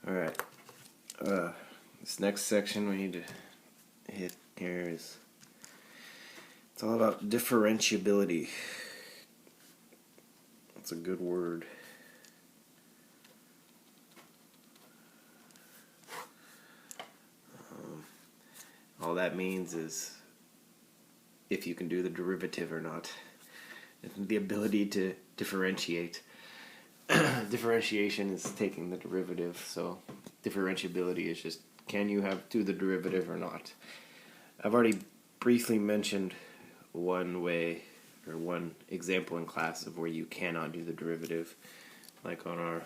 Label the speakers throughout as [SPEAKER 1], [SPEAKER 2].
[SPEAKER 1] Alright, this next section we need to hit here is, it's all about differentiability. That's a good word. All that means is if you can do the derivative or not. The ability to differentiate. Differentiation is taking the derivative, so differentiability is just, can you do the derivative or not? I've already briefly mentioned one way, or one example in class of where you cannot do the derivative, like on our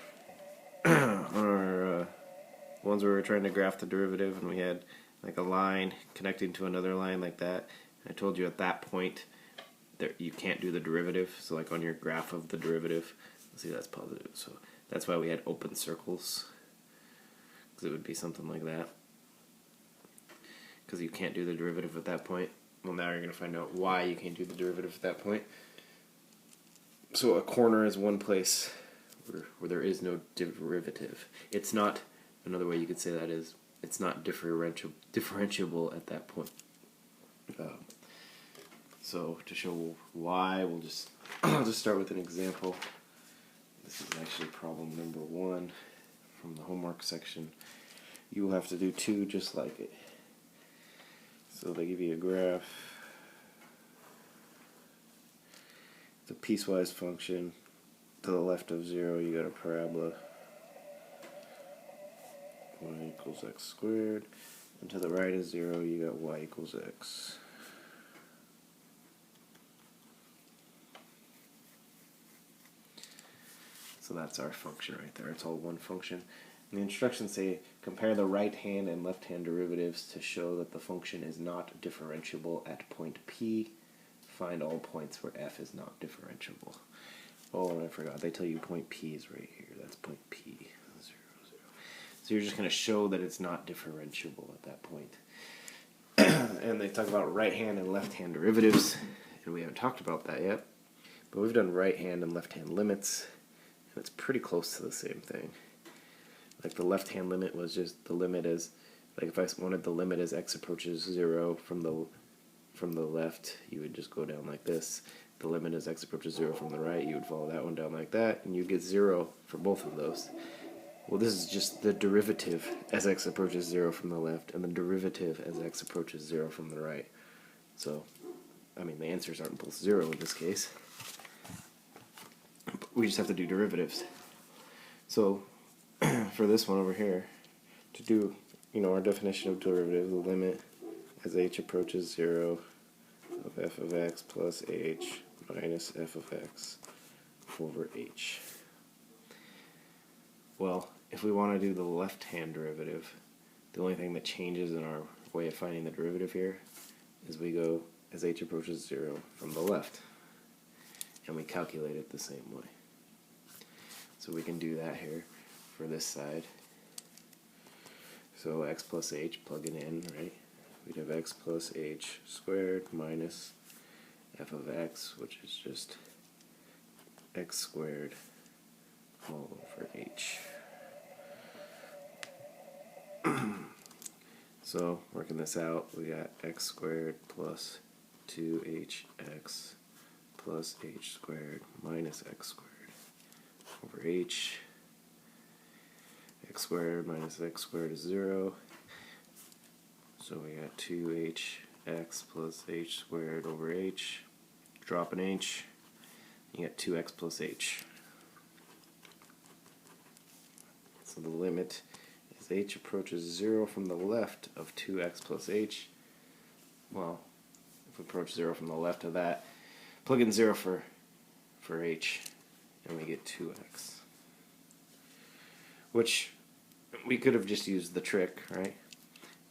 [SPEAKER 1] ones where we were trying to graph the derivative and we had like a line connecting to another line like that. I told you at that point that you can't do the derivative, so like on your graph of the derivative, see that's positive, so that's why we had open circles, because it would be something like that, because you can't do the derivative at that point. Well, now you're going to find out why you can't do the derivative at that point. So a corner is one place where there is no derivative. It's not, another way you could say that is, it's not differentiable at that point. So to show why, I'll just start with an example. This is actually problem number 1 from the homework section. You will have to do 2 just like it. So they give you a graph. It's a piecewise function. To the left of 0 you got a parabola. Y equals x squared. And to the right of 0 you got y equals x. So that's our function right there. It's all one function. And the instructions say compare the right hand and left hand derivatives to show that the function is not differentiable at point P. Find all points where f is not differentiable. Oh, and I forgot. They tell you point P is right here. That's point P. 0, 0. So you're just going to show that it's not differentiable at that point. And they talk about right hand and left hand derivatives. And we haven't talked about that yet. But we've done right hand and left hand limits. It's pretty close to the same thing. Like the left-hand limit was just the limit as, like if I wanted the limit as x approaches 0 from the left, you would just go down like this. The limit as x approaches 0 from the right, you would follow that one down like that, and you get 0 for both of those. Well, this is just the derivative as x approaches 0 from the left, and the derivative as x approaches 0 from the right. So, I mean, the answers aren't both 0 in this case. We just have to do derivatives. So for this one over here, to do, our definition of derivative, the limit as h approaches 0 of f of x plus h minus f of x over h. Well, if we want to do the left-hand derivative, the only thing that changes in our way of finding the derivative here is we go as h approaches 0 from the left, and we calculate it the same way. So we can do that here for this side. So x plus h, plug it in, right? We'd have x plus h squared minus f of x, which is just x squared all over h. So working this out, we got x squared plus 2hx plus h squared minus x squared over h. X squared minus x squared is 0. So we got 2hx plus h squared over h. Drop an h. You get 2x plus h. So the limit is h approaches 0 from the left of 2x plus h. Well, if we approach 0 from the left of that, plug in 0 for h, and we get 2x. Which, we could have just used the trick, right?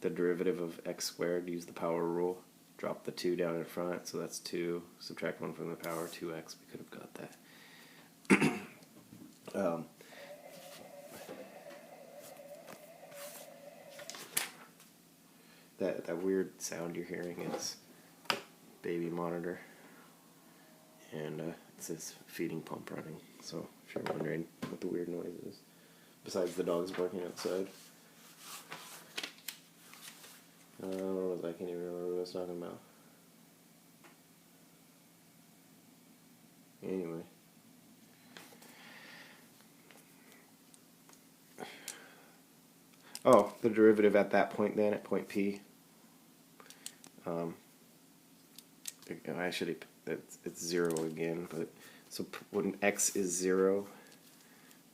[SPEAKER 1] The derivative of x squared, use the power rule, drop the 2 down in front, so that's 2, subtract 1 from the power, 2x, we could have got that. That weird sound you're hearing is baby monitor, and it says feeding pump running, so if you're wondering what the weird noise is, besides the dogs barking outside. I can't even remember what I was talking about. Anyway. Oh, the derivative at that point then, at point P. Actually, it's 0 again, but so when x is 0,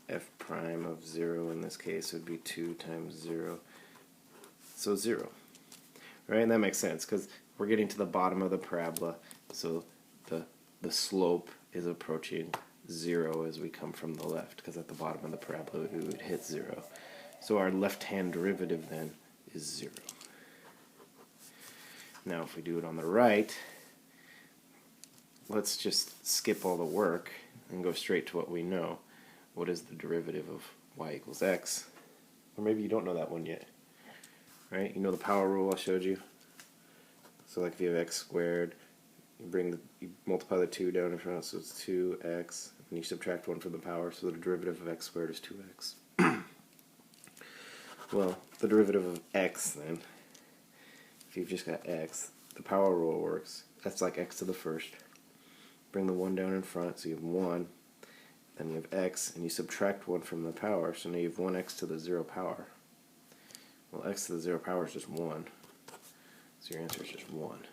[SPEAKER 1] f prime of 0 in this case would be 2 times 0. So 0. Right, and that makes sense because we're getting to the bottom of the parabola, so the slope is approaching 0 as we come from the left, because at the bottom of the parabola we would hit 0. So our left-hand derivative then is 0. Now if we do it on the right, let's just skip all the work and go straight to what we know. What is the derivative of y equals x? Or maybe you don't know that one yet. Right? You know the power rule I showed you? So like if you have x squared, you multiply the 2 down in front, so it's 2x, and you subtract 1 from the power, so the derivative of x squared is 2x. Well, the derivative of x then, if you've just got x, the power rule works. That's like x to the first. Bring the 1 down in front, so you have 1, then you have x, and you subtract 1 from the power, so now you have 1x to the 0 power. Well, x to the 0 power is just 1, so your answer is just 1.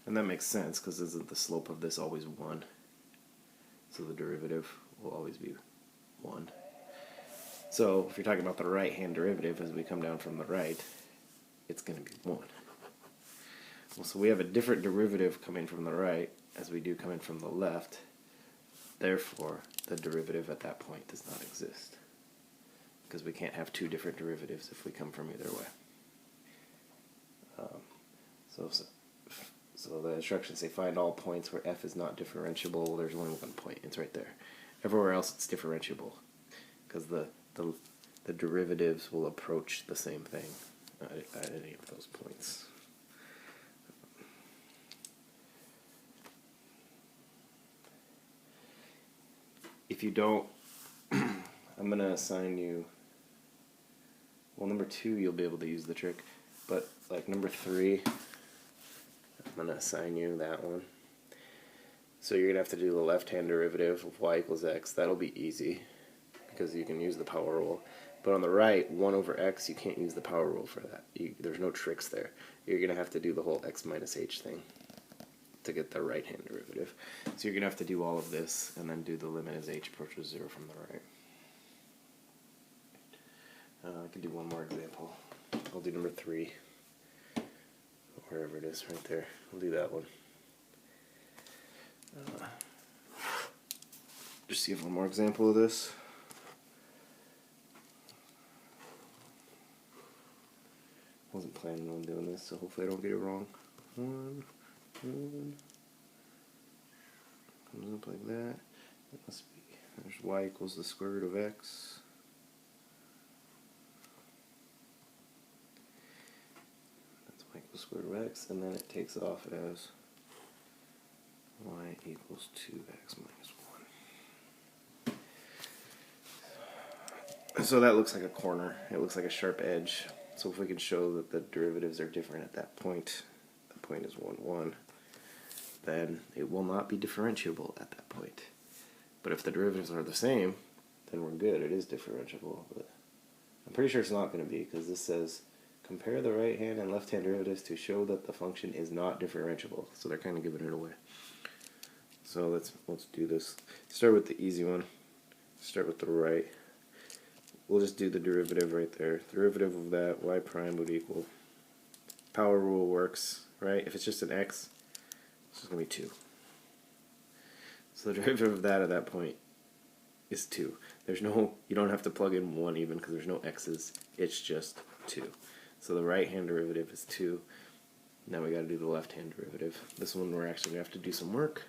[SPEAKER 1] And that makes sense, because isn't the slope of this always 1? So the derivative will always be 1. So if you're talking about the right-hand derivative as we come down from the right, it's going to be 1. Well, so we have a different derivative coming from the right as we do coming from the left. Therefore, the derivative at that point does not exist, because we can't have two different derivatives if we come from either way. So the instructions say find all points where f is not differentiable. There's only one point. It's right there. Everywhere else it's differentiable, because the derivatives will approach the same thing at any of those points. If you don't, I'm going to assign you, well, number 2 you'll be able to use the trick, but like number 3, I'm going to assign you that one. So you're going to have to do the left-hand derivative of y equals x. That'll be easy, because you can use the power rule. But on the right, 1 over x, you can't use the power rule for that. There's no tricks there. You're going to have to do the whole x minus h thing to get the right-hand derivative. So you're going to have to do all of this, and then do the limit as h approaches 0 from the right. I can do one more example. I'll do number 3. Wherever it is, right there. I'll do that one. Just see one more example of this. Wasn't planning on doing this, so hopefully I don't get it wrong. 1, comes up like that. That must be, there's y equals the square root of x. That's y equals square root of x, and then it takes off as y equals 2x minus 1. So that looks like a corner. It looks like a sharp edge. So if we can show that the derivatives are different at that point, the point is 1, 1, then it will not be differentiable at that point. But if the derivatives are the same, then we're good. It is differentiable. But I'm pretty sure it's not going to be, because this says compare the right-hand and left-hand derivatives to show that the function is not differentiable. So they're kind of giving it away. So let's do this. Start with the easy one. Start with the right. We'll just do the derivative right there. Derivative of that, y prime would equal, power rule works, right? If it's just an x, it's just going to be 2. So the derivative of that at that point is 2. There's no, you don't have to plug in 1 even, because there's no x's. It's just 2. So the right-hand derivative is 2. Now we got to do the left-hand derivative. This one we're actually going to have to do some work,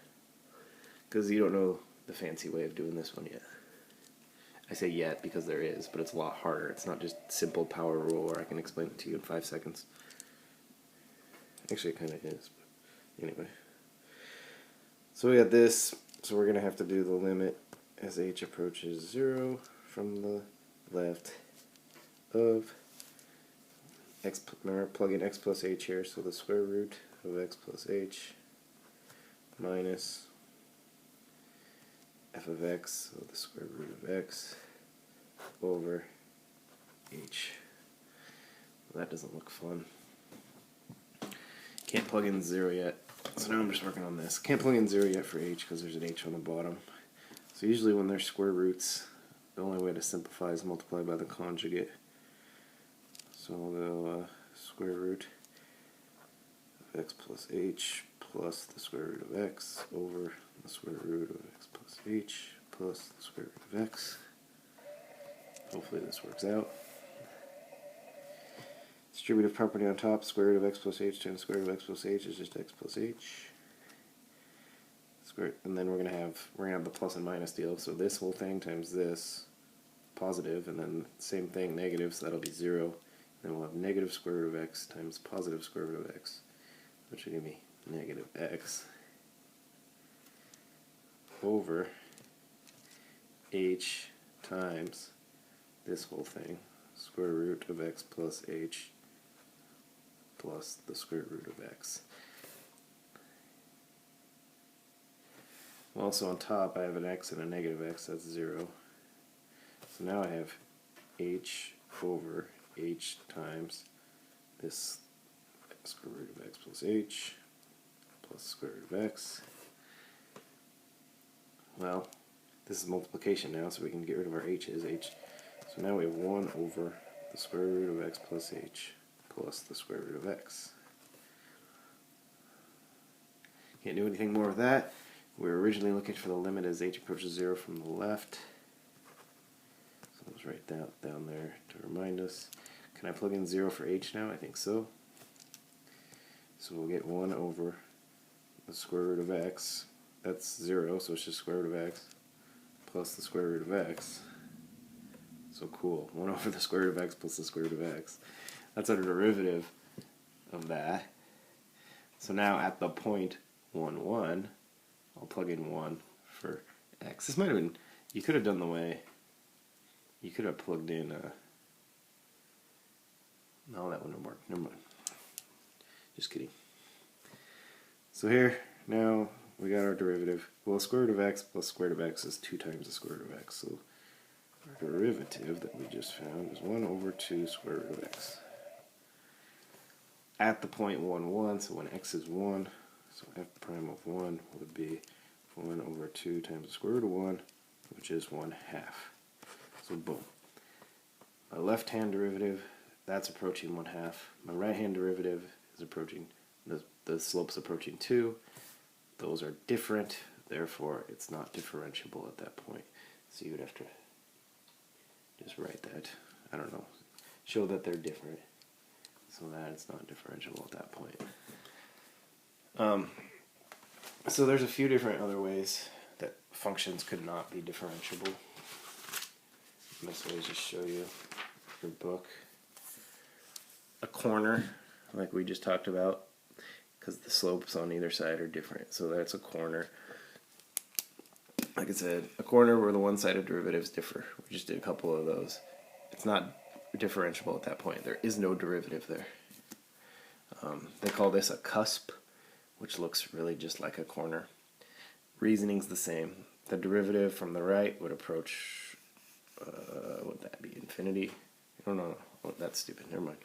[SPEAKER 1] because you don't know the fancy way of doing this one yet. I say yet because there is, but it's a lot harder. It's not just simple power rule where I can explain it to you in 5 seconds. Actually, it kind of is, but anyway. So we got this, so we're going to have to do the limit as h approaches 0 from the left of x, remember, plug in x plus h here, so the square root of x plus h minus f of x, so the square root of x over h. Well, that doesn't look fun. Can't plug in 0 yet, so now I'm just working on this. Can't plug in 0 yet for h because there's an h on the bottom. So usually when there's square roots, the only way to simplify is multiply by the conjugate. So we'll go square root of x plus h plus the square root of x over the square root of x plus h plus the square root of x. Hopefully this works out. Distributive property on top, square root of x plus h times square root of x plus h is just x plus h. Square, and then we're gonna have the plus and minus deal. So this whole thing times this positive, and then same thing negative, so that'll be 0. Then we'll have negative square root of x times positive square root of x, which will give me negative x over h times this whole thing, square root of x plus h plus the square root of x. Also on top I have an x and a negative x, that's 0. So now I have h over h times this square root of x plus h plus square root of x. Well, this is multiplication now, so we can get rid of our h's. So now we have 1 over the square root of x plus h plus the square root of x. Can't do anything more with that. We were originally looking for the limit as h approaches 0 from the left. So let's write that down there to remind us. Can I plug in 0 for h now? I think so. So we'll get 1 over the square root of x. That's 0, so it's just square root of x plus the square root of x. So cool. 1 over the square root of x plus the square root of x. That's our derivative of that. So now at the point 1, 1, I'll plug in 1 for x. This might have been, you could have done the way, you could have plugged in, no, that wouldn't have worked. Never mind. Just kidding. So here, now we got our derivative. Well, square root of x plus square root of x is 2 times the square root of x. So our derivative that we just found is 1 over 2 square root of x. At the point 1, 1, so when x is 1, so f prime of 1 would be 1 over 2 times the square root of 1, which is 1/2. So boom. My left-hand derivative, that's approaching 1/2. My right-hand derivative is approaching, the slope's approaching 2. Those are different, therefore it's not differentiable at that point. So you would have to just write that, I don't know, show that they're different so that it's not differentiable at that point. So there's a few different other ways that functions could not be differentiable. This way is just show you your book. A corner, like we just talked about, because the slopes on either side are different. So that's a corner. Like I said, a corner where the one-sided derivatives differ. We just did a couple of those. It's not differentiable at that point. There is no derivative there. They call this a cusp, which looks really just like a corner. Reasoning's the same. The derivative from the right would approach, would that be infinity? No. Oh, that's stupid. Never mind.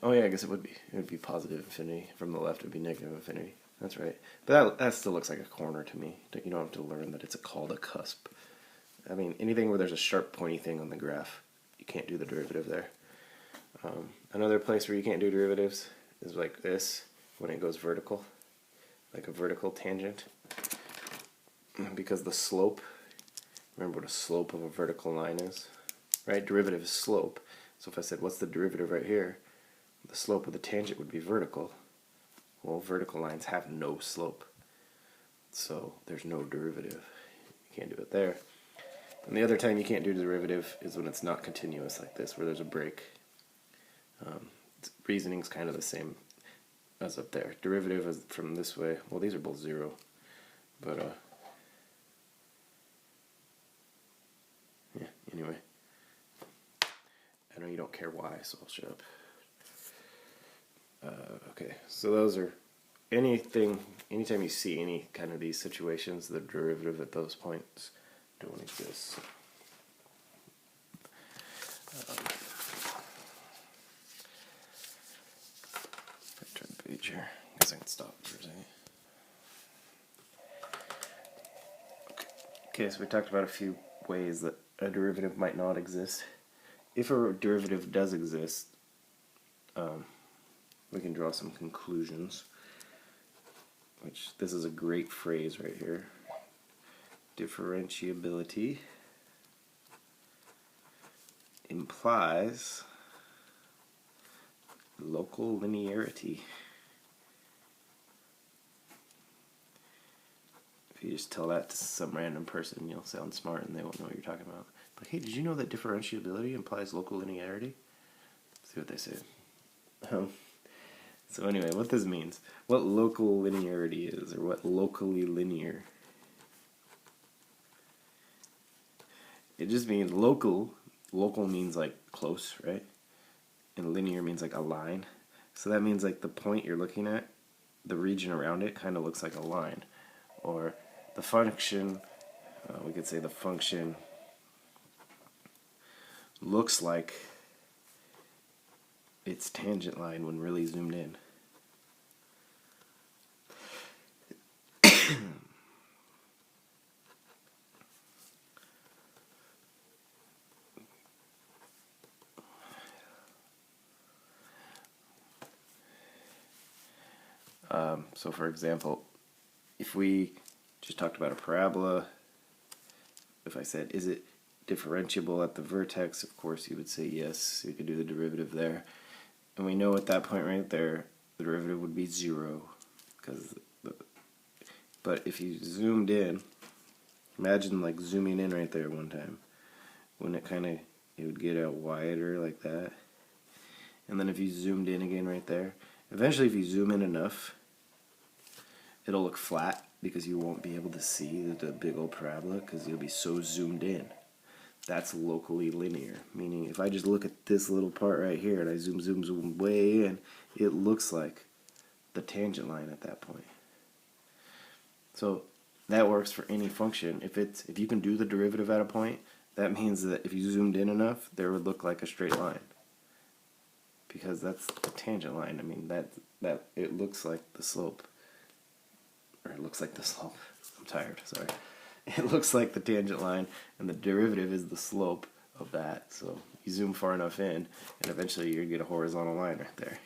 [SPEAKER 1] Oh yeah, I guess it would be. It would be positive infinity. From the left it would be negative infinity. That's right. But that still looks like a corner to me. You don't have to learn that it's called a cusp. I mean, anything where there's a sharp pointy thing on the graph, you can't do the derivative there. Another place where you can't do derivatives is like this, when it goes vertical, like a vertical tangent. Because the slope, remember what a slope of a vertical line is, right? Derivative is slope. So if I said, what's the derivative right here? The slope of the tangent would be vertical. Well, vertical lines have no slope. So there's no derivative. You can't do it there. And the other time you can't do derivative is when it's not continuous like this, where there's a break. Reasoning's kind of the same as up there. Derivative is from this way. Well, these are both 0. But don't care why, so I'll shut up. Okay, so those are anytime you see any kind of these situations, the derivative at those points don't exist. Turn the page here. I guess I can stop for a second. Okay, so we talked about a few ways that a derivative might not exist. If a derivative does exist, we can draw some conclusions, which this is a great phrase right here. Differentiability implies local linearity. If you just tell that to some random person, you'll sound smart and they won't know what you're talking about. But hey, did you know that differentiability implies local linearity? Let's see what they say. So anyway, what this means, what local linearity is, or what locally linear. It just means local. Local means like close, right? And linear means like a line. So that means like the point you're looking at, the region around it kind of looks like a line. Or the function, we could say the function looks like its tangent line when really zoomed in. So for example, if we just talked about a parabola, if I said, is it differentiable at the vertex, of course you would say yes, you could do the derivative there. And we know at that point right there, the derivative would be 0. But if you zoomed in, imagine like zooming in right there one time, when it would get out wider like that. And then if you zoomed in again right there, eventually if you zoom in enough, it'll look flat because you won't be able to see the big old parabola because you'll be so zoomed in. That's locally linear, meaning if I just look at this little part right here and I zoom way in, it looks like the tangent line at that point. So that works for any function. If you can do the derivative at a point, that means that if you zoomed in enough, there would look like a straight line. Because that's the tangent line. I mean, that it looks like the slope. Or it looks like the slope. I'm tired, sorry. It looks like the tangent line, and the derivative is the slope of that. So you zoom far enough in, and eventually you're going to get a horizontal line right there.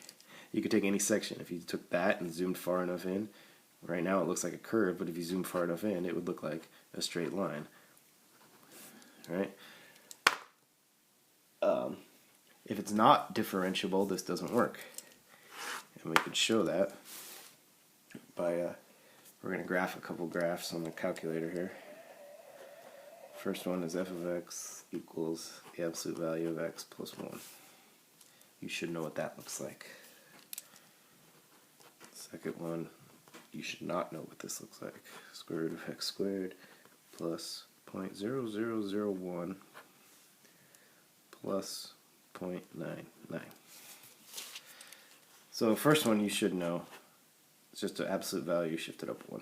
[SPEAKER 1] You could take any section. If you took that and zoomed far enough in, right now it looks like a curve, but if you zoom far enough in, it would look like a straight line. Right? If it's not differentiable, this doesn't work. And we could show that by, we're going to graph a couple graphs on the calculator here. First one is f of x equals the absolute value of x plus 1. You should know what that looks like. Second one, you should not know what this looks like. Square root of x squared plus 0.0001 plus 0.99. So the first one you should know. It's just an absolute value shifted up 1.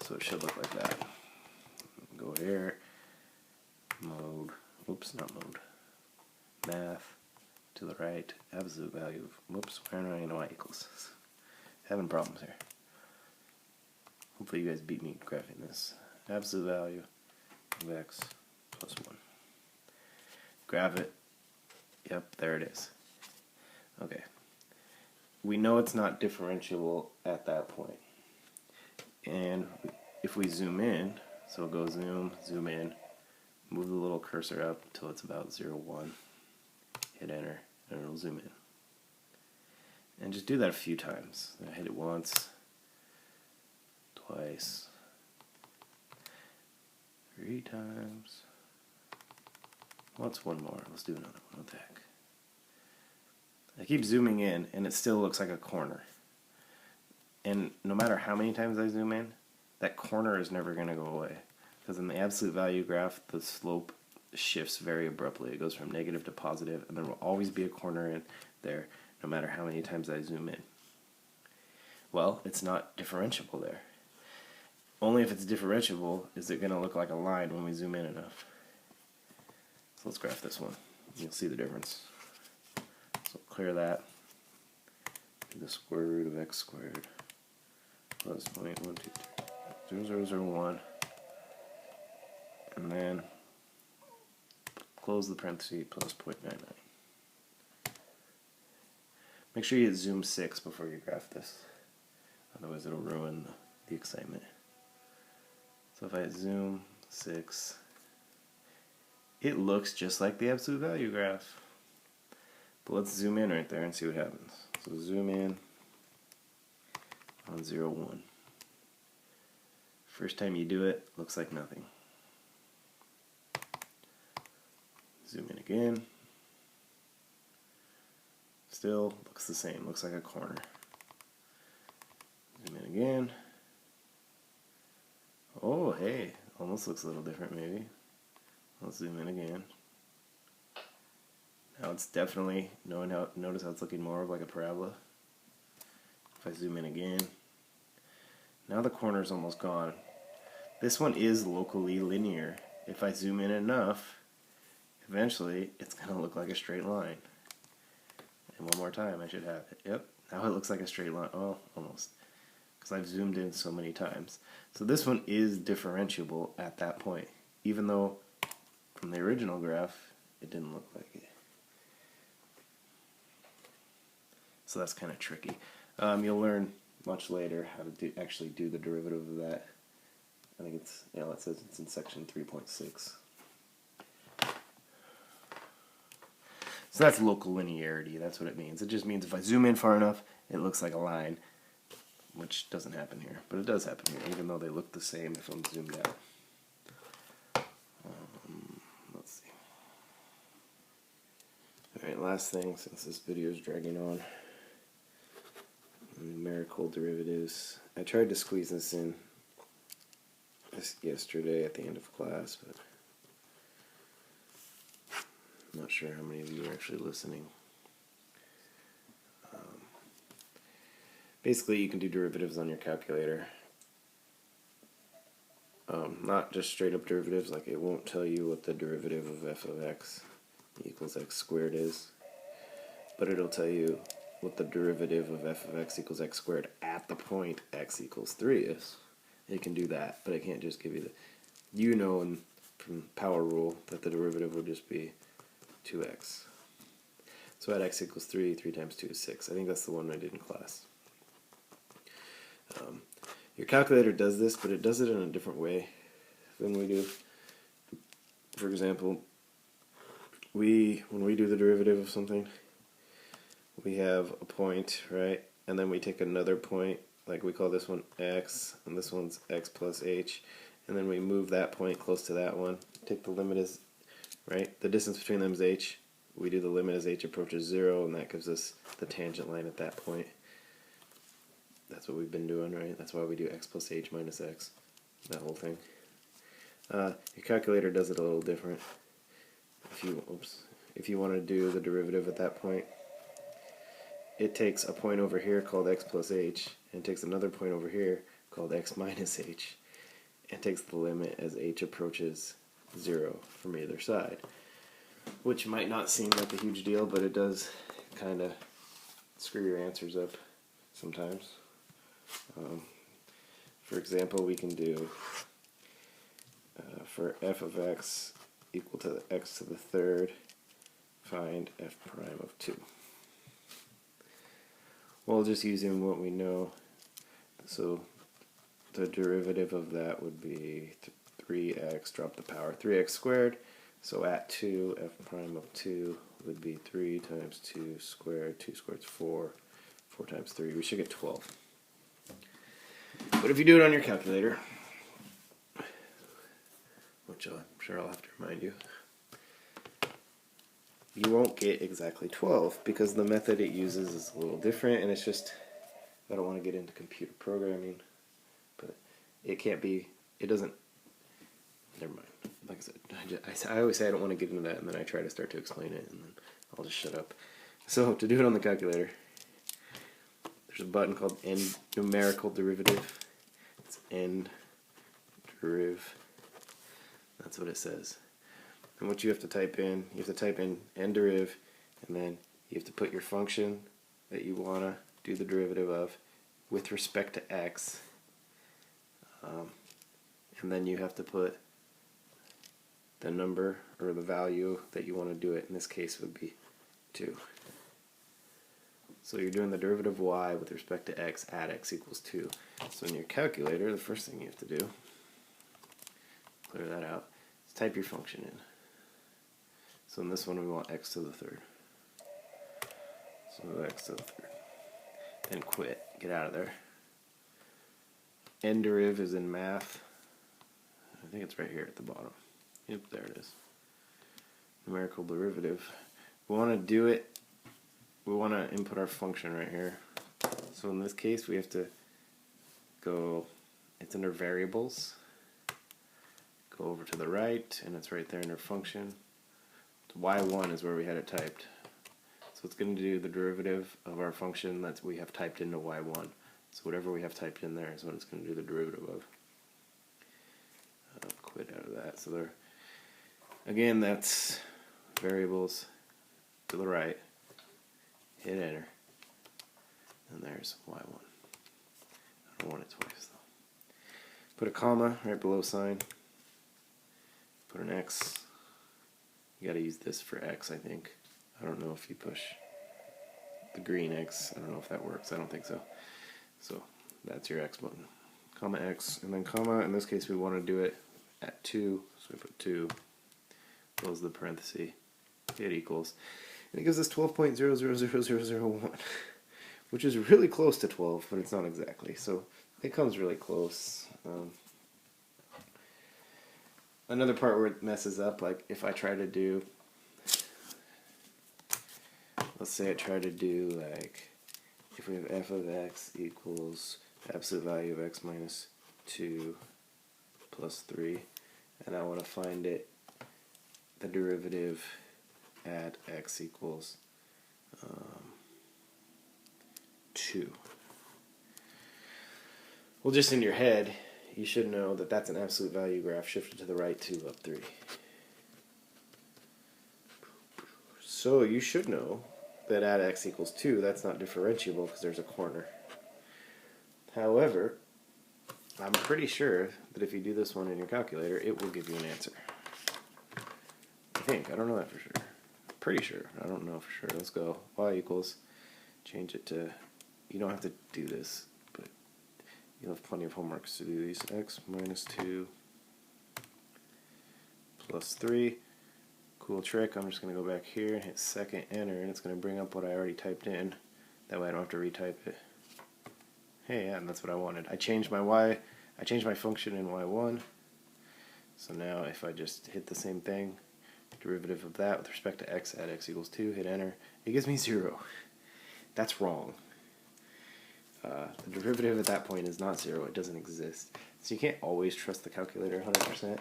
[SPEAKER 1] So it should look like that. Go here, mode, oops, not mode, math, to the right, absolute value of, whoops, where am I in y equals? Having problems here. Hopefully you guys beat me graphing this. Absolute value of x plus 1. Graph it. Yep, there it is. Okay. We know it's not differentiable at that point. And if we zoom in, so go zoom, zoom in, move the little cursor up until it's about 0.1, hit enter, and it'll zoom in. And just do that a few times. I hit it once, twice, 3 times. What's one more? Let's do another one. What the heck? I keep zooming in, and it still looks like a corner. And no matter how many times I zoom in, that corner is never going to go away. Because in the absolute value graph, the slope shifts very abruptly. It goes from negative to positive, and there will always be a corner in there, no matter how many times I zoom in. Well, it's not differentiable there. Only if it's differentiable is it going to look like a line when we zoom in enough. So let's graph this one. You'll see the difference. So clear that. Do the square root of x squared plus 0.1230001, and then close the parenthesis plus 0.99. Make sure you hit zoom 6 before you graph this, otherwise it'll ruin the excitement. So if I hit zoom 6, it looks just like the absolute value graph. But let's zoom in right there and see what happens. So zoom in on 0, 1. First time you do it, looks like nothing. Zoom in again. Still looks the same, looks like a corner. Zoom in again. Oh, hey, almost looks a little different maybe. Let's zoom in again. Now it's definitely, notice how it's looking more like a parabola. If I zoom in again, now the corner's almost gone. This one is locally linear. If I zoom in enough, eventually it's going to look like a straight line. And one more time I should have it. Yep, now it looks like a straight line. Oh, almost. Because I've zoomed in so many times. So this one is differentiable at that point, even though from the original graph it didn't look like it. So that's kind of tricky. You'll learn much later how to actually do the derivative of that. I think it's, it says it's in section 3.6. So that's local linearity, that's what it means. It just means if I zoom in far enough, it looks like a line, which doesn't happen here. But it does happen here, even though they look the same if I'm zoomed out. Let's see. Alright, last thing, since this video is dragging on. Numerical derivatives. I tried to squeeze this in yesterday at the end of class, but I'm not sure how many of you are actually listening. Basically, you can do derivatives on your calculator. Not just straight up derivatives, like it won't tell you what the derivative of f of x equals x squared is, but it'll tell you what the derivative of f of x equals x squared at the point x equals 3 is. It can do that, but it can't just give you the, from power rule that the derivative would just be 2x. So at x equals 3, 3 times 2 is 6. I think that's the one I did in class. Your calculator does this, but it does it in a different way than we do. For example, when we do the derivative of something, we have a point, right? And then we take another point, like we call this one x, and this one's x plus h, and then we move that point close to that one. Take the limit as, right? The distance between them is h. We do the limit as h approaches 0, and that gives us the tangent line at that point. That's what we've been doing, right? That's why we do x plus h minus x, that whole thing. Your calculator does it a little different. If you want to do the derivative at that point, it takes a point over here called x plus h, and takes another point over here called x minus h, and takes the limit as h approaches 0 from either side. Which might not seem like a huge deal, but it does kind of screw your answers up sometimes. For example, we can do for f of x equal to x to the third, find f prime of 2. Well, just using what we know, so the derivative of that would be 3x, drop the power, 3x squared. So at 2, f prime of 2 would be 3 times 2 squared. 2 squared is 4. 4 times 3. We should get 12. But if you do it on your calculator, which I'm sure I'll have to remind you, you won't get exactly 12 because the method it uses is a little different, and it's just, I don't want to get into computer programming, but it can't be, it doesn't never mind. Like I said, I always say I don't want to get into that, and then I try to start to explain it, and then I'll just shut up. So to do it on the calculator, there's a button called End Numerical Derivative. It's End Deriv. That's what it says. And what you have to type in, End Deriv, and then you have to put your function that you want to do the derivative of with respect to x, and then you have to put the number or the value that you want to do it. In this case would be 2. So you're doing the derivative of y with respect to x at x equals 2. So in your calculator, the first thing you have to do, clear that out, is type your function in. So in this one we want x to the third. So x to the third. And quit. Get out of there. End deriv is in math. I think it's right here at the bottom. Yep, there it is. Numerical derivative. We want to do it. We want to input our function right here. So in this case, we have to go. It's under variables. Go over to the right, and it's right there under function. Y1 is where we had it typed. So it's going to do the derivative of our function that we have typed into y1. So whatever we have typed in there is what it's going to do the derivative of. Quit out of that. So there, again, that's variables to the right. Hit enter. And there's y1. I don't want it twice though. Put a comma right below sign. Put an x. You got to use this for x, I think. I don't know if you push the green X. I don't know if that works. I don't think so. So that's your X button. Comma X, and then comma. In this case, we want to do it at 2. So we put 2, close the parenthesis, hit equals. And it gives us 12.000001, which is really close to 12, but it's not exactly. So it comes really close. Another part where it messes up, like if I try to do, let's say I try to do like, if we have f of x equals absolute value of x minus 2 plus 3, and I want to find it, the derivative at x equals 2. Well, just in your head, you should know that that's an absolute value graph shifted to the right 2 up 3. So you should know that at x equals 2, that's not differentiable because there's a corner. However, I'm pretty sure that if you do this one in your calculator, it will give you an answer. I think. I don't know that for sure. Pretty sure. I don't know for sure. Let's go. Y equals, change it to, you don't have to do this, but you'll have plenty of homeworks to do these. X minus 2 plus 3. Cool trick. I'm just going to go back here and hit second enter, and it's going to bring up what I already typed in. That way I don't have to retype it. Hey, yeah, and that's what I wanted. I changed my y. I changed my function in y1. So now if I just hit the same thing, derivative of that with respect to x at x equals 2, hit enter, it gives me 0. That's wrong. The derivative at that point is not 0. It doesn't exist. So you can't always trust the calculator 100%.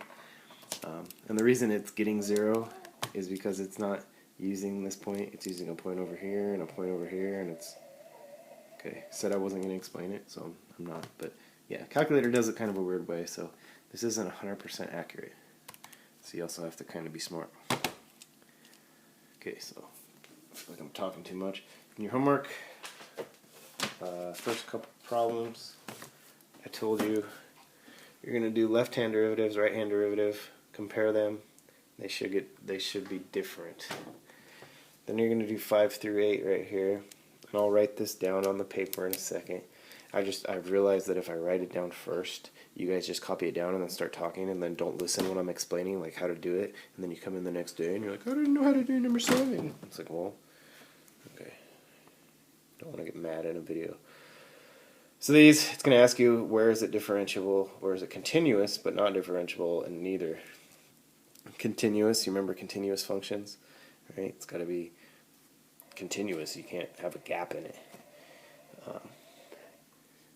[SPEAKER 1] And the reason it's getting 0 is because it's not using this point. It's using a point over here and a point over here, and it's okay. Said I wasn't going to explain it, so I'm not. But yeah, calculator does it kind of a weird way, so this isn't 100% accurate. So you also have to kind of be smart. Okay, so I feel like I'm talking too much. In your homework, first couple problems, I told you you're going to do left-hand derivatives, right-hand derivative, compare them. They should be different. Then you're going to do 5 through 8 right here. And I'll write this down on the paper in a second. I've realized that if I write it down first, you guys just copy it down and then start talking and then don't listen when I'm explaining like how to do it. And then you come in the next day and you're like, I didn't know how to do number 7. It's like, well, okay. Don't want to get mad in a video. So these, it's going to ask you where is it differentiable, where is it continuous but not differentiable, and neither. Continuous, you remember continuous functions, right? It's got to be continuous. You can't have a gap in it.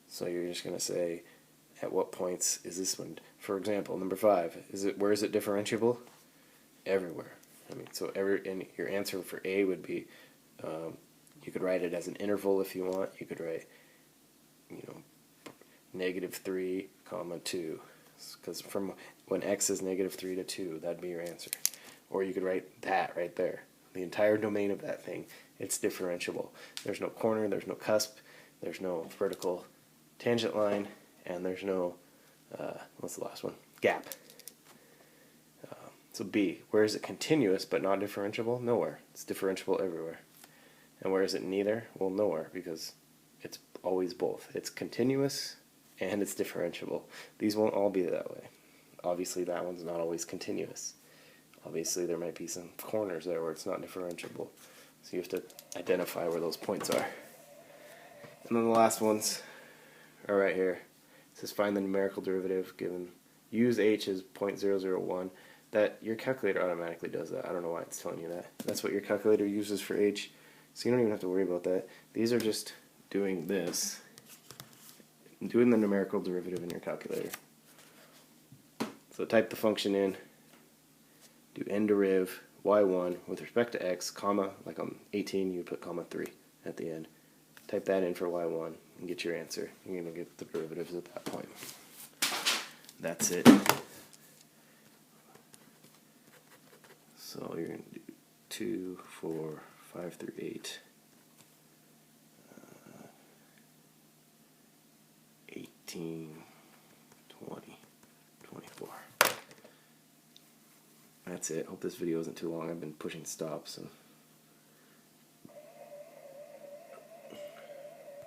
[SPEAKER 1] So you're just going to say at what points is this one. For example, number 5, where is it differentiable? Everywhere. I mean, so and your answer for A would be, you could write it as an interval if you want. You could write, -3, 2, because from when x is -3 to 2, that'd be your answer. Or you could write that right there. The entire domain of that thing, it's differentiable. There's no corner, there's no cusp, there's no vertical tangent line, and there's no, what's the last one? Gap. So B, where is it continuous but not differentiable? Nowhere. It's differentiable everywhere. And where is it neither? Well, nowhere, because it's always both. It's continuous and it's differentiable. These won't all be that way. Obviously, that one's not always continuous. Obviously, there might be some corners there where it's not differentiable. So you have to identify where those points are. And then the last ones are right here. It says find the numerical derivative given. Use h as 0.001. That your calculator automatically does that. I don't know why it's telling you that. That's what your calculator uses for h. So you don't even have to worry about that. These are just doing this. Doing the numerical derivative in your calculator. So type the function in. Do n deriv y1 with respect to x, comma, like on 18 you put comma 3 at the end. Type that in for y1 and get your answer. You're going to get the derivatives at that point. That's it. So you're going to do 2, 4, 5 through 8, 18, 20, 24. That's it. Hope this video isn't too long. I've been pushing stop, so